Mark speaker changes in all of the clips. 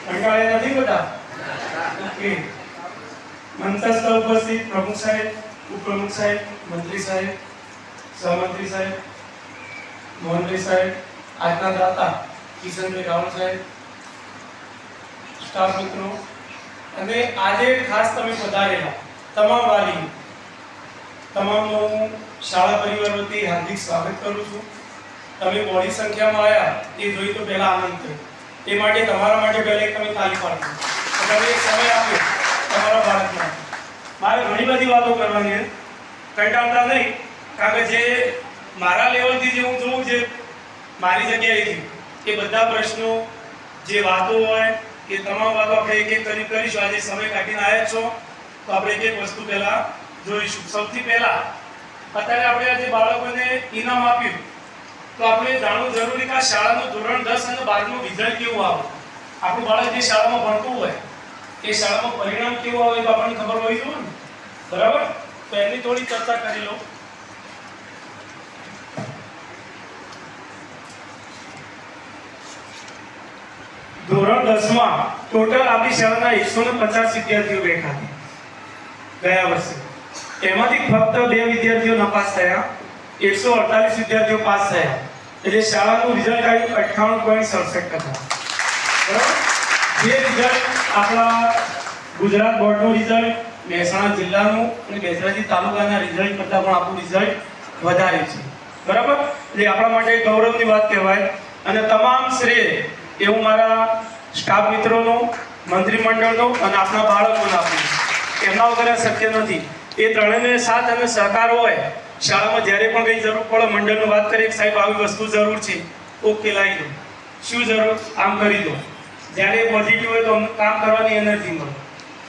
Speaker 1: કંટાળે નથી બધા? ઓકે. મંચસ્થ ઉપસ્થિત પ્રમુખ સાહેબ, ઉપપ્રમુખ સાહેબ, મંત્રી સાહેબ, સહમંત્રી સાહેબ, મોહનભાઈ સાહેબ, આજના દાતા કિશનભાઈ રાવળ સાહેબ, સ્ટાફ મિત્રો અને આજે ખાસ તમે પધારેલા તમામ વાલીઓ તમામનું હું શાળા પરિવાર વતી હાર્દિક સ્વાગત કરું છું. તમે મોટી સંખ્યામાં આવ્યા એ જોઈ તો પહેલા આનંદ થયો. એ માટે તમારા માટે પહેલા એક તમે તાલી પાડો. તમે એક સમય આપ્યો તમારા બાળકને. મારે ઘણી બધી વાતો કરવાની છે, કંટાળતા નહીં, કારણ કે જે મારા લેવલથી જે હું જોઉં છે મારી જગ્યાએથી એ બધા પ્રશ્નો જે વાતો હોય એ તમામ વાતો આપણે એક એક કરીશું. આજે સમય કાઢીને આવ્યા છો તો આપણે એક એક વસ્તુ પહેલા જોઈશું. સૌથી પહેલા અત્યારે આપણે આજે બાળકોને ઇનામ આપ્યું તો આપણે જાણવું જરૂરી કે આ શાળાનું ધોરણ 10 અને 12 નું રિઝલ્ટ કેવું આવે. આપણું બાળક જે શાળામાં ભણતું હોય એ શાળામાં પરિણામ કેવું આવે તો આપણને ખબર હોવી જોઈએ ને, બરાબર? તો એની થોડી ચર્ચા કરી લો. ધોરણ 10 માં ટોટલ આપણી શાળાના 150 વિદ્યાર્થીઓ બેઠા ગયા વર્ષે. એમાંથી ફક્ત 2 વિદ્યાર્થીઓ નાપાસ થયા, 148 વિદ્યાર્થીઓ પાસ થયા. એટલે શાળાનું રિઝલ્ટ આવ્યું 98.67%. બરાબર? જે રિઝલ્ટ આપણા ગુજરાત બોર્ડનું રિઝલ્ટ, મહેસાણા જિલ્લાનું અને બેચરાજી તાલુકાના રિઝલ્ટ કરતાં પણ આપણું રિઝલ્ટ વધારે છે. બરાબર? એટલે આપણા માટે ગૌરવની વાત કહેવાય. અને તમામ શ્રેય એવું મારા સ્ટાફ મિત્રોનો, મંત્રીમંડળનો અને આપણા બાળકોને આપવું. એમના વગર શક્ય નથી. એ ત્રણેયને સાથ અને સહકાર હોય શાળામાં જ્યારે પણ કંઈ જરૂર પડે મંડળની વાત કરીએ સાહેબ આવી વસ્તુ જરૂર છે, ઓકે લાવી દો. શું જરૂર આમ કરી દો. જ્યારે પોઝિટિવ હોય તો અમને કામ કરવાની એનર્જી મળે.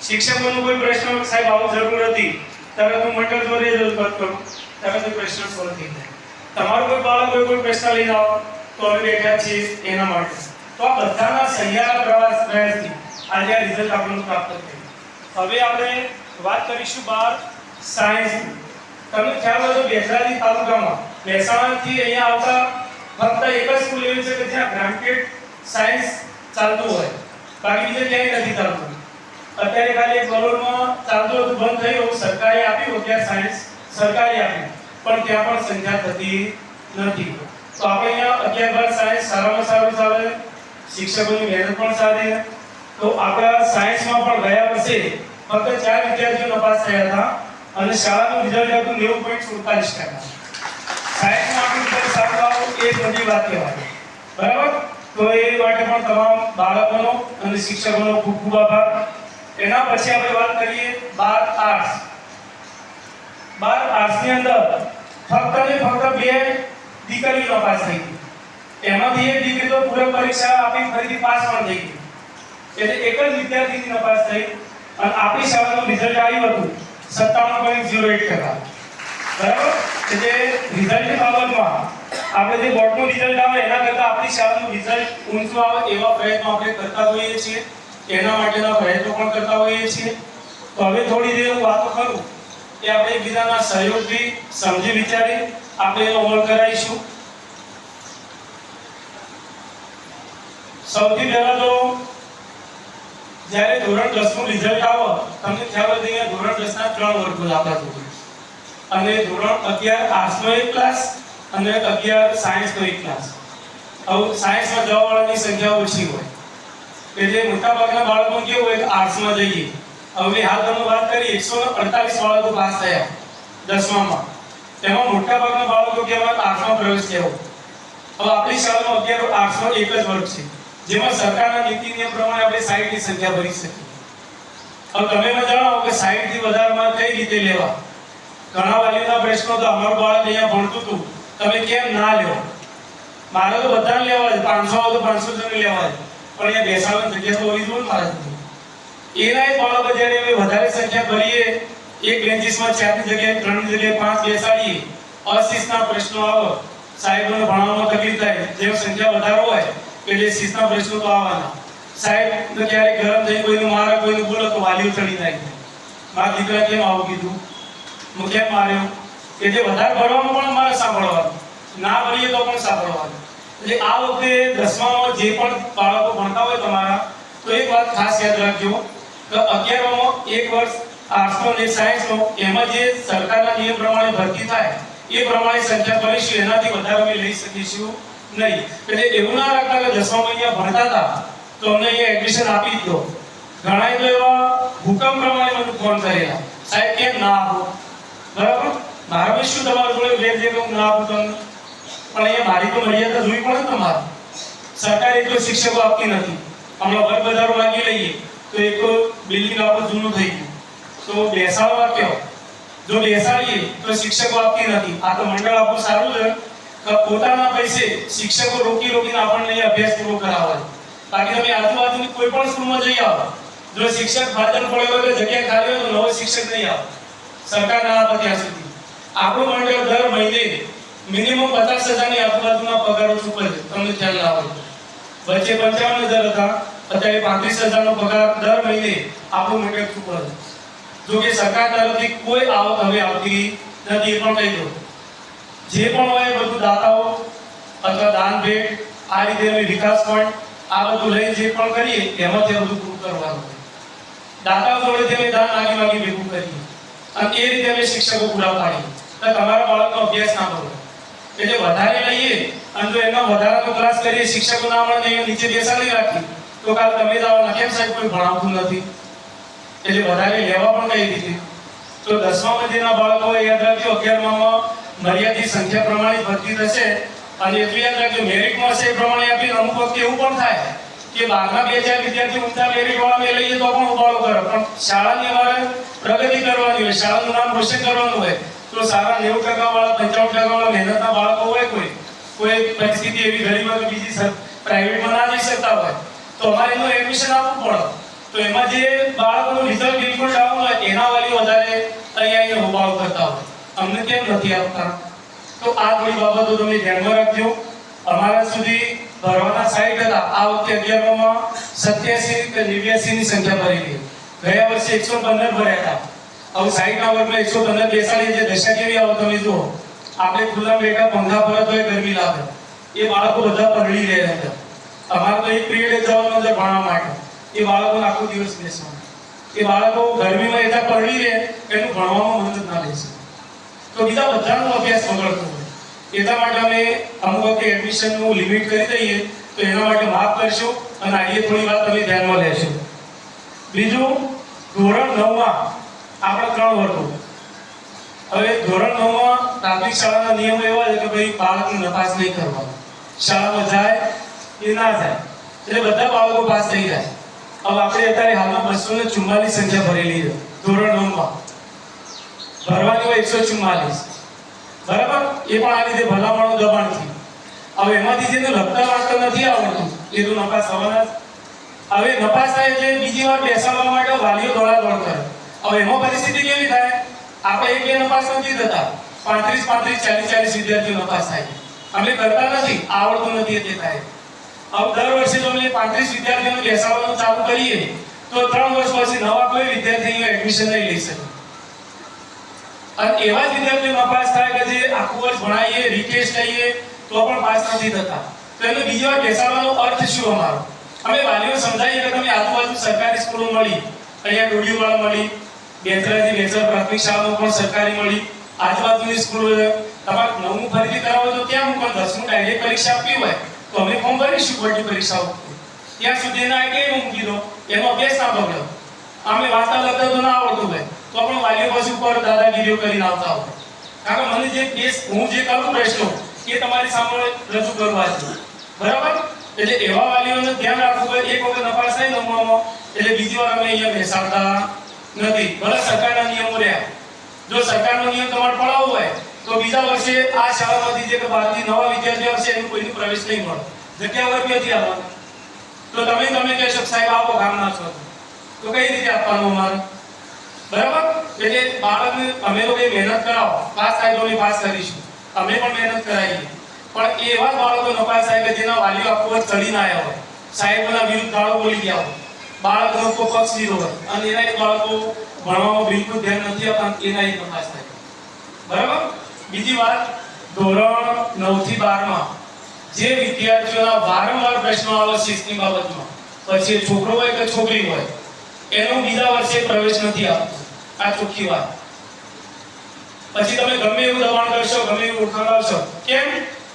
Speaker 1: શિક્ષકોનો કોઈ પ્રશ્ન સાહેબ આવું જરૂર હતી તરત હું મંડળ જોડે જ વાત કરું, તરત પ્રશ્ન સોલ્વ થઈ જાય. તમારો કોઈ બાળક કોઈ પ્રશ્ન લઈને આવો તો અમે બેઠા છીએ એના માટે. તો આ બધાના સહિયારા પ્રયાસથી આજે આ રિઝલ્ટ આપણને પ્રાપ્ત થયું. હવે આપણે વાત કરીશું 12 સાયન્સ. તમને ખ્યાલ હોય તો બેચરાજી તાલુકામાં મહેસાણાથી અહીંયા આવતા ફક્ત એક જ સ્કૂલ એવી છે કે જ્યાં ગ્રાન્ટેડ સાયન્સ ચાલતું હોય, બાકી બીજે ક્યાંય નથી ચાલતું. અત્યારે ખાલી એક બરોડમાં ચાલતું હતું, બંધ થયું, સરકારે આપ્યું ત્યાં સાયન્સ સરકારે આપ્યું, પણ ત્યાં પણ સંખ્યા થતી નથી. તો આપણે અહીંયા 11 સાયન્સ સારામાં સારું ચાલે, શિક્ષકોની મહેનત પણ સારી. તો આપણા સાયન્સમાં પણ ગયા વર્ષે ફક્ત 4 વિદ્યાર્થીઓ નપાસ થયા હતા અને શાળાનું રિઝલ્ટ હતું 90.47%. સાયન્સમાં આપણું રિઝલ્ટ સારું આવ્યું એ મોટી વાત કહેવાય. બરાબર? તો એ માટે પણ તમામ બાળકોનો અને શિક્ષકોનો ખૂબ ખૂબ આભાર. એના પછી આપણે વાત કરીએ 12 આર્ટ્સ. 12 આર્ટ્સની અંદર ફક્ત ને ફક્ત 2 દીકરીઓ નપાસ થઈ ગઈ. એમાંથી એક દીકરી તો પૂરક પરીક્ષા આપી ફરીથી પાસ પણ થઈ ગઈ. એટલે એક જ વિદ્યાર્થીની નપાસ થઈ અને આપણી શાળાનું રિઝલ્ટ આવ્યું હતું 97.08%. બરાબર? એટલે રિઝલ્ટની બાબતમાં આપણે જે બોર્ડનું રિઝલ્ટ આવે એના કરતાં આપણી શાળાનું રિઝલ્ટ ઊંચું આવે એવા પ્રયત્નો આપણે કરતા હોઈએ છીએ. એના માટેના પ્રયત્નો પણ કરતા હોઈએ છીએ. તો હવે થોડી દેર હું વાતો કરું એ આપણે એકબીજાના સહયોગથી સમજી વિચારી આપણે એનો અમલ કરાવીશું. સૌથી પહેલા તો જ્યારે ધોરણ 10 નું રિઝલ્ટ આવે તમને ખ્યાલ હોય કે ધોરણ 10 ના 3 વર્ગો આપણા છે અને ધોરણ 11 આર્ટ્સ નો એક ક્લાસ અને 11 સાયન્સ નો એક ક્લાસ. હવે સાયન્સમાં જવાવાળાની સંખ્યા ઓછી હોય એટલે મોટાભાગના બાળકો કેવું હોય કે આર્ટ્સમાં જઈએ. હવે હાલ તમે વાત કરી 148 બાળકો પાસ થયા 10માં. એમાં મોટાભાગના બાળકો કેવા આર્ટ્સમાં પ્રવેશ થયો. હવે આપણી શાળામાં 11 આર્ટ્સ નો એક જ વર્ગ છે જેમાં સરકારના નીતિ નિયમ પ્રમાણે આપણે 60 ની સંખ્યા ભરી શકીએ. હવે તમે મને જણાવો કે 60 થી વધારેમાં કઈ રીતે લેવા? ઘણા વાલીઓના પ્રશ્નો તો અમારું બાળક અહીંયા ભણતું હતું તમે કેમ ના લ્યો? મારે તો બધાને લેવા છે, 500 હોય તો 500 જણને લેવા છે, પણ અહીંયા બેસાડવાની જગ્યા તો હોવી જોઈએ મારા. એના બાળકો જ્યારે અમે વધારે સંખ્યા ભરીએ એક બેન્ચીસમાં 4 ની જગ્યાએ 3 ની જગ્યાએ 5 બેસાડીએ, અશિસ્તના પ્રશ્નો આવે, સાહેબોને ભણાવવામાં તકલીફ થાય. જેમ સંખ્યા વધારે હોય એટલે શિસ્તના પ્રશ્નો તો આવવાના. સાહેબ તો ક્યારેક ગરમ થઈ કોઈનું મારે કોઈનું બોલો તો વાલીઓ ચડી જાય. મારા દીકરા કેમ આવું કીધું, હું કેમ માર્યો? એટલે વધારે ભણવામાં પણ મારે સાંભળવાનું, ના ભણીએ તો પણ સાંભળવાનું. એટલે આ વખતે 10માં જે પણ બાળકો ભણતા હોય તમારા તો એક વાત ખાસ યાદ રાખજો કે 11માં એક વર્ષ આર્ટ્સનો અને સાયન્સનો એમાં જે સરકારના નિયમ પ્રમાણે ભરતી થાય એ પ્રમાણે સંખ્યા કરીશું, એનાથી વધારે અમે લઈ શકીશું નહીં. એટલે એવું ના રાખતા કે 10મા મહિના ભણતા હતા તો અમને અહીંયા એડમિશન આપી જ દો. ઘણા તો એવા હુકમ પ્રમાણે મને ફોન કરેલા, સાહેબ કેમ ના આપો? બરાબર, મારે શું તમારા જોડે વેર છે કે હું ના આપું તમને? પણ અહીંયા મારી તો મર્યાદા જોવી પડે ને તમારે. સરકાર એટલો શિક્ષકો આપતી નથી. હમણાં વર્ગ વધારો લાગી લઈએ તો એક બિલ્ડિંગ આપણું જૂનું થઈ ગયું તો બેસાડવા કયો? જો બેસાડીએ તો શિક્ષકો આપતી નથી. આ તો મંડળ આપણું સારું છે કે પોતાના પૈસે શિક્ષકો રોકીને આપણને અહીંયા અભ્યાસ પૂરો કરાવે. બાકી તમે આજુબાજુની કોઈ પણ સ્કૂલમાં જઈ આવો, જો શિક્ષક ફાજલ પડેલો કે જગ્યા ખાલી હોય તો નવો શિક્ષક નહીં આવે. સરકાર ના આપે ત્યાં સુધી આપણું મંડળ દર મહિને મિનિમમ 50,000 ની આજુબાજુના પગારો ચૂકવે છે. તમને ખ્યાલ ના હોય, વચ્ચે 55,000 હતા, અત્યારે 35,000 નો પગાર દર મહિને આપણું મંડળ ચૂકવે છે. જો કે સરકાર તરફથી કોઈ આવક હવે આવતી નથી. એ પણ કહી દો, જે પણ હોય બધું દાતાઓ અથવા દાન ભેટ આ રીતે અમે વિકાસ ફંડ આ બધું લઈ જે પણ કરીએ એમાંથી બધું પૂરું કરવાનું. દાતાઓ જોડેથી અમે દાન માગી ભેગું કરીએ અને એ રીતે અમે શિક્ષકો પૂરા પાડીએ તો તમારા બાળકનો અભ્યાસ ના બગડે. એટલે વધારે લઈએ અને જો એનો વધારાનો ક્લાસ કરીએ, શિક્ષકો ના મળે નીચે બેસાડી રાખી તો કાલ તમે દાવાના કેમ સાહેબ કોઈ ભણાવતું નથી. એટલે વધારે લેવા પણ કઈ રીતે? તો 10મામાં જેના બાળકો યાદ રાખજો 11મામાં મર્યાદિત સંખ્યા પ્રમાણે ભરતી થશે અને એટલું યાદ રાખજો મેરિટમાં છે એ પ્રમાણે આપી. અમુક વખતે એવું પણ થાય કે 12ના 2-4 વિદ્યાર્થી ઊંચા મેરિટ વાળા મેં લઈએ તો પણ ઉપાડો કરે, પણ શાળાની અમારે પ્રગતિ કરવાની હોય, શાળાનું નામ રોશન કરવાનું હોય તો સારા 90% વાળા 95% વાળા મહેનતના બાળકો હોય, કોઈ પરિસ્થિતિ એવી ગરીબ કે બીજી પ્રાઇવેટમાં ના જઈ શકતા હોય તો અમારે એનું એડમિશન આપવું પડે. તો એમાં જે બાળકોનું રિઝલ્ટ બિલકુલ ડાઉન હોય એના વાલી વધારે અહીંયા હોબાળો કરતા હોય, અમને કેમ નથી આપતા? તો આ થોડી બાબતો તમે ધ્યાનમાં રાખજો. અમારા સુધી ભરવાના 60 હતા, આ વખતે 11માં 87 કે 89 ની સંખ્યા ભરેલી. ગયા વર્ષે 115 ભર્યા હતા. હવે 60 ના વર્ગમાં 115 બેસાડી જે દશા કેવી આવે તમે જુઓ. આપણે ખુલ્લા બેઠા પંખા પર તો ગરમી લાગે, એ બાળકો બધા પગડી રહ્યા હતા. અમારે તો એક પીરિયડ જવાનું અંદર ભણવા માટે, એ બાળકો આખો દિવસ બેસવાનું. એ બાળકો ગરમીમાં એટલા પગડી રહે એનું ભણવામાં મદદ ના લેશે તો બીજા બધાનો અભ્યાસ બગડતો હોય. એટલા માટે અમે અમુક વખતે એડમિશનનું લિમિટ કરી દઈએ તો એના માટે માફ કરશો અને આજે થોડી વાત તમે ધ્યાનમાં લેશો. બીજું, ધોરણ 9માં આપણે 3 વર્ગો. હવે ધોરણ 9માં પ્રાથમિક શાળાના નિયમો એવા છે કે ભાઈ બાળકની નપાસ નહીં કરવાનો. શાળામાં જાય એ ના જાય એટલે બધા બાળકો પાસ થઈ જાય. હવે આપણે અત્યારે હાલમાં 244 સંખ્યા ભરેલી છે ધોરણ 9માં. ભરવાની હોય 144, બરાબર. એ પણ આ રીતે ભલામણો દબાણથી. હવે એમાંથી જેને લખતા વાંચતા નથી આવડતું એ તો નપાસ થવાના જ. હવે નપાસ થાય એટલે બીજી વાર બેસાડવા માટે વાલીઓ દોડાદોડ કરે. હવે એમાં પરિસ્થિતિ કેવી થાય? આપણે એક બે નપાસ નથી થતા, 35 40 વિદ્યાર્થીઓ નપાસ થાય. અમે કરતા નથી, આવડતું નથી એટલે થાય. હવે દર વર્ષે જો અમે 35 વિદ્યાર્થીઓને બેસાડવાનું ચાલુ કરીએ તો 3 વર્ષ પછી નવા કોઈ વિદ્યાર્થી એડમિશન નહીં લઈ શકે. અને એવા જ વિદ્યાર્થીઓ નપાસ થાય કે જે આખું વર્ષ ભણાવીએ, રિટેસ્ટ લઈએ તો પણ પાસ નથી થતા. તો એને બીજી વાર બેસાડવાનો અર્થ શું અમારો? અમે વાલીઓ સમજાવીએ કે તમે આજુબાજુ સરકારી સ્કૂલો મળી, અહીંયા ડોડીવાળા મળી, બેચરાજી બેચર પ્રાથમિક શાળાઓ પણ સરકારી મળી, આજુબાજુની સ્કૂલો તમારે 9મું ફરીથી કરાવો તો ત્યાં હું પણ 10મું ડાયરેક્ટ પરીક્ષા આપવી હોય તો અમે ફોર્મ ભરીશું બોર્ડની પરીક્ષાઓ. ત્યાં સુધી એના આઈટીઆઈ મૂકી દો, એનો અભ્યાસ ના બગડ્યો. અમે વાંચતા લખતા તો ના આવડતું હોય તો પણ વાલીઓ પાસે ઉપર દાદાગીરીઓ કરીને આવતા હોય. કારણ કે મને જે કેસ હું જે કરું પ્રશ્નો એ તમારી સામે રજૂ કરવા છે, બરાબર. એટલે એવા વાલીઓને ધ્યાન રાખવું હોય. એક વખત નપાસ થાય 9માં એટલે બીજી વાર અમે અહીંયા બેસાડતા નથી. ભલે સરકારના નિયમો રહ્યા, જો સરકારનો નિયમ તમારે પડાવવો હોય તો બીજા વર્ષે આ શાળામાંથી જે કે 12થી નવા વિદ્યાર્થીઓ આવશે એનું કોઈનું પ્રવેશ નહીં મળે. જગ્યા વર્ગમાંથી આવવાનું તો તમે કહેશો સાહેબ આપો ગામના છો તો કઈ રીતે આપવાનું અમારે? બરાબર. એટલે બાળકને અમે લોકો મહેનત કરાવો, પાસ થાય તો પાસ કરીશું, અમે પણ મહેનત કરાવીએ. પણ એવા બાળકો નપાસ થાય કે જેના વાલીઓ આખો વર્ષ ચડીને આવ્યા હોય, સાહેબોના વિરુદ્ધ ગાળો બોલી ગયા હોય, બાળકનો કોઈ પક્ષ લીધો હોય અને એના બાળકો ભણવામાં બિલકુલ ધ્યાન નથી આપતા, એના નપાસ થાય. બરાબર. બીજી વાત, ધોરણ 9 થી 12માં જે વિદ્યાર્થીઓના વારંવાર પ્રશ્નો આવે શિસ્તની બાબતમાં પછી એ છોકરો હોય કે છોકરી હોય એનો બીજા વર્ષે પ્રવેશ નથી આપતો, આ ચોખ્ખી વાત. પછી તમે ગમે એવું દબાણ કરશો, ગમે એવું ઓળખાણ લાવશો, કેમ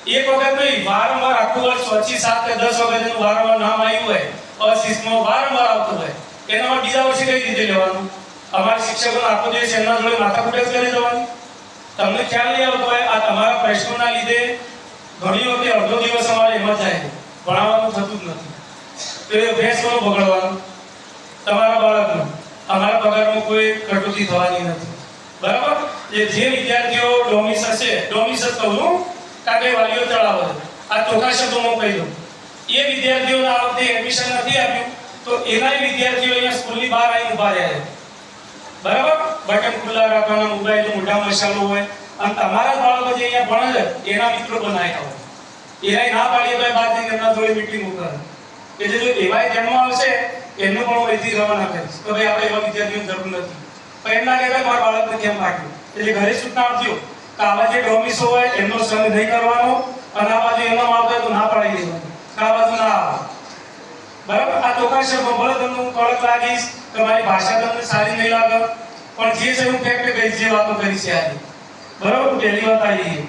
Speaker 1: એક વખત નહીં, વારંવાર આખું વર્ષ 6 7 કે 10 વખત એનું વારંવાર નામ આવ્યું હોય, અશિસ્તમાં વારંવાર આવતું હોય, એનામાં બીજા વર્ષે કઈ રીતે લેવાનું? અમારા શિક્ષકોને આખો દિવસ એમના જોડે માથાકૂટ જ કરી દેવાની? તમને ખ્યાલ નહીં આવતો હોય આ તમારા પ્રશ્નોના લીધે ઘણી વખતે અડધો દિવસ અમારે એમ જ જાય, ભણાવવાનું થતું જ નથી. તો એ અભ્યાસ કોનો બગડવાનો? તમારા બાળકનો. અમારા પગારમાં કોઈ કટોતી થવાની નથી, બરાબર? જે વિદ્યાર્થીઓ ડોમિસ હશે, ડોમિસ જ કહું છું કારણ કે વાલીઓ ચડાવે આ ચોખ્ખા શબ્દોમાં કહી દઉં, એ વિદ્યાર્થીઓને આ વખતે એડમિશન નથી આપ્યું તો એના વિદ્યાર્થીઓ અહીંયા સ્કૂલની બહાર આવીને ઊભા રહ્યા, બરાબર? બટન ખુલ્લા રાખવાના, મોબાઈલ મોઢા મસાલો હોય, અને તમારા બાળકો જે અહીંયા ભણે છે એના મિત્રો બનાવ્યા હોય, એના ના પાડીએ તો બાદ એમના જોડે મીટિંગ કરે એટલે જો એવા જન્મ આવશે એમને પણ હું અહીંથી રવાના કરીશ તો ભાઈ આપણે એવા વિદ્યાર્થીઓની જરૂર નથી. પણ એમના કહેવાય મારા બાળકને કેમ પાડ્યું, એટલે ઘરે સૂચના આપજો કે આવા જે ડોમિસો હોય એમનો સંગ નહીં કરવાનો, અને આ બાજુ એમનો આવતા તો ના પાડી દેવાનું, આ બાજુ ના આવે, બરાબર? આ ચોખ્ખા શબ્દો ભલે તમને હું કડક લાગીશ, તમારી ભાષા તમને સારી નહીં લાગે, પણ જે છે હું ફેક્ટ કહીશ, જે વાતો કરી છે આજે, બરાબર? પહેલી વાત આવી.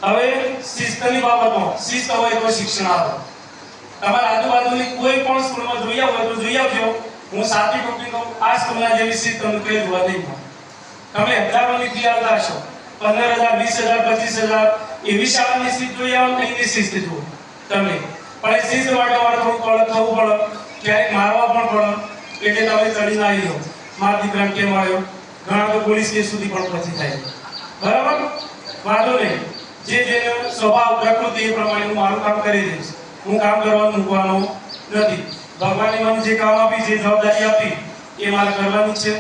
Speaker 1: હવે શિસ્તની બાબતમાં, શિસ્ત હોય તો શિક્ષણ આવે. તમારા આજુબાજુની કોઈ પણ સ્કૂલમાં જોયા હોય તો જોઈ આવજો. હું સાચી ટોપી કહું, આ સ્કૂલના જેવી શિસ્ત તમને કઈ જોવા નહીં મળે. તમે હજારોની ફી આવતા હશો, 15,000 20,000 25,000 એવી શાળાની શિસ્ત જોઈ આવો, કઈની શિસ્ત જુઓ તમે. પણ એ શિસ્ત માટે તમારે થોડું કડક થવું પડે, ક્યારેક મારવા પણ પડે, એટલે તમે ચડીને આવી જાઓ મારા દીકરાને કેમ આવ્યો, ઘણા તો પોલીસ કેસ સુધી પણ પહોંચી થાય, બરાબર? વાંધો નહીં, જે જેનો સ્વભાવ પ્રકૃતિ એ પ્રમાણે હું મારું કામ કરી દઈશ, હું કામ કરવાનું મૂકવાનો નથી. ભગવાને મને જે કામ આપી, જે જવાબદારી આપી એ મારે કરવાની છે,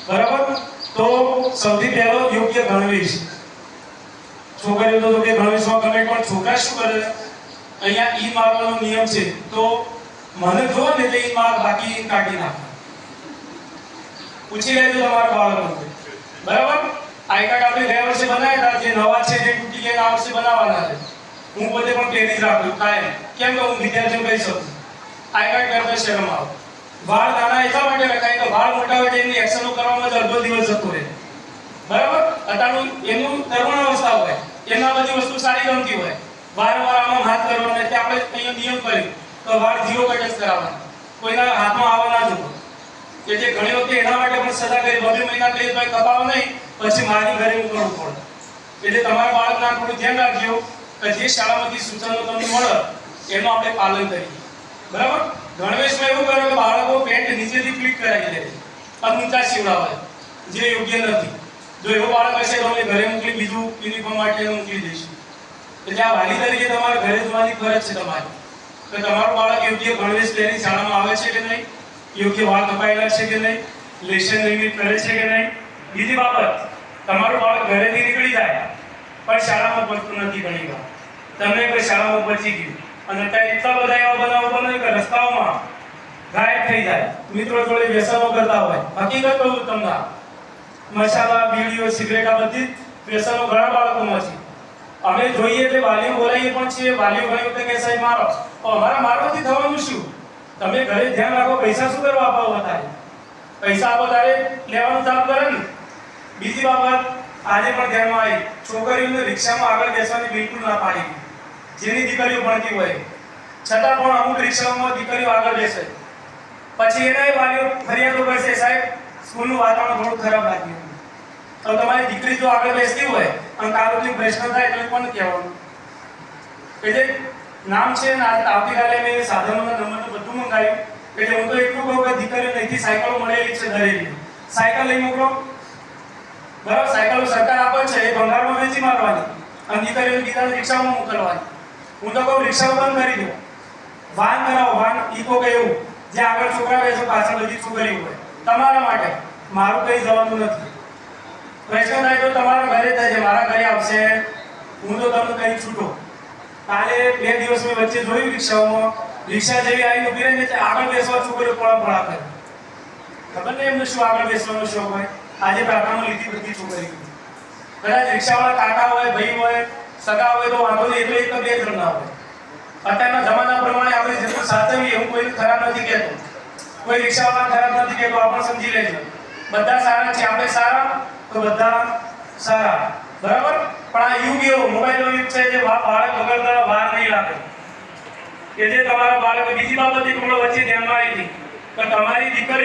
Speaker 1: બરાબર? તો સૌથી પહેલો યોગ્ય ગણવેશ. છોકરીઓ તો કે ગણવેશમાં ગમે, પણ છોકરા શું કરે, અહીંયા ઈ મારવાનો નિયમ છે તો મને જો ને તો ઈ માર બાકી કાઢી નાખે. પૂછી લેજો તમારા બાળકોને, બરાબર? આઈ કાર્ડ આપણે ગયા વર્ષે બનાવ્યા હતા, જે નવા છે જે તૂટી ગયા આ વર્ષે બનાવવાના છે. હું પોતે પણ પહેરી જ રાખું કાયમ, કેમ કે હું વિદ્યાર્થીઓને કહી શકું આઈ કાર્ડ કરતા શરમ આવે. વાળ નાના એટલા માટે રખાય તો વાળ મોટા હોય એની એક્શનો કરવામાં જ અડધો દિવસ જતો રહે, બરાબર? અટાણું એનું તરુણ અવસ્થા હોય, એમાં બધી વસ્તુ સારી ગમતી હોય, વારંવાર આમાં હાથ કરવાના, એટલે આપણે અહીંયા નિયમ કર્યો તો વાળ જીરો કટ જ કરાવવાના, કોઈના હાથમાં આવવા ના જોવો. એટલે ઘણી વખતે એના માટે પણ સજા કરી, 2 મહિના કહીએ તો કપાવ નહીં, પછી મારી ઘરે ઉતરવું પડે. એટલે તમારા બાળકના થોડું ધ્યાન રાખજો કે જે શાળામાંથી સૂચનો તમને મળે એનું આપણે પાલન કરીએ, બરાબર? ગણવેશમાં એવું કરો કે બાળકો પેન્ટ નીચેથી ફ્લિટ કરાવી દે અને ઊંચા સીવડાવે, જે યોગ્ય નથી. જો એવો બાળક હશે તો અમે ઘરે મોકલી બીજું યુનિફોર્મ માટે મોકલી દઈશું. એટલે આ વાલી તરીકે તમારે ઘરે જોવાની ફરજ છે તમારી કે તમારું બાળક યોગ્ય ગણવેશ પહેરી શાળામાં આવે છે કે નહીં, યોગ્ય વાળ કપાયેલા છે કે નહીં, લેશન નિયમિત કરે છે કે નહીં. બીજી બાબત, તમારું બાળક ઘરેથી નીકળી જાય પણ શાળામાં પહોંચતું નથી, ઘણી વાર તમને કોઈ શાળામાં પહોંચી ગયું અને અત્યારે એટલા બધા એવા બનાવો બને કે રસ્તાઓમાં ગાયબ થઈ જાય, મિત્રો જોડે વ્યસનો કરતા હોય. હકીકત કહું તમને, મસાલા, બીડીઓ, સિગરેટ આ બધી વ્યસનો ઘણા બાળકોમાં છે. અમે જોઈએ એટલે વાલીઓ બોલાવીએ પણ છીએ, વાલીઓ ઘણી વખતે કે સાહેબ મારો, તો અમારા મારવાથી થવાનું શું? તમે ઘરે ધ્યાન રાખો, પૈસા શું કરવા આપો વધારે, પૈસા આપો તારે લેવાનું ચાલુ કરે ને. બીજી બાબત આજે પણ ધ્યાનમાં આવી, છોકરીઓને રિક્ષામાં આગળ બેસવાની બિલકુલ ના પાડી, જેની દીકરીઓ ભણતી હોય છતાં પણ અમુક રિક્ષાઓમાં દીકરીઓ આગળ બેસે, પછી એના વાલીઓ ફરિયાદો કરશે સાહેબ સ્કૂલનું વાતાવરણ થોડું ખરાબ લાગ્યું. તો તમારી દીકરી જો આગળ બેસતી હોય અને કારોથી પ્રશ્ન થાય એટલે કોને કહેવાનું? એટલે નામ છે ને આવતીકાલે મેં સાધનોના નંબર બધું મંગાવ્યું. એટલે હું તો એટલું કહું કે દીકરીઓ અહીંથી સાયકલો મળેલી છે દરેકની, સાયકલ લઈ મોકલો, બરાબર? સાયકલો સરકાર આપે છે એ ભંગારમાં વેચી મારવાની અને દીકરીઓને બીજાને રિક્ષામાં મોકલવાની. હું તો કહું રિક્ષાઓ બંધ કરી દો, વાન કરાવો, વાન ઈકો કે એવું, જે આગળ છોકરા બેસો પાછળ બધી છોકરીઓ હોય, તમારા માટે. મારું કઈ જવાનું નથી. પ્રશ્ન થાય તો તમારા ઘરે થાય, મારા ઘરે આવશે, હું તો તમને કઈ છૂટો. કાલે 2 દિવસ મેં વચ્ચે જોયું રિક્ષાઓમાં, રિક્ષા જેવી આવીને ઉભી રહીને આગળ બેસવા છોકરીઓ પળા કરે. ખબર નહીં એમને શું આગળ બેસવાનો શોખ હોય. આજે પ્રાર્થનામાં લીધી બધી છોકરીઓ, કદાચ રિક્ષાવાળા કાકા હોય, ભાઈ હોય, સગા હોય તો વાંધો નહીં, એટલે 1 કે 2 જણ ના હોય. અત્યારના જમાના પ્રમાણે આપણે જેટલું સાચવીએ એવું કોઈ ખરાબ નથી કહેતો, કોઈ રિક્ષાવાળા ખરાબ નથી કહેતો, આપણે સમજી લેજો. બધા સારા છે, આપણે સારા તો બધા સારા, બરાબર. પણ આ યુગ એવો મોબાઈલનો યુગ છે જે બાળક વગર બહાર નહીં લાગે. કે જે તમારા બાળક બીજી બાબત એક હમણાં વચ્ચે ધ્યાનમાં આવી હતી કે તમારી દીકરી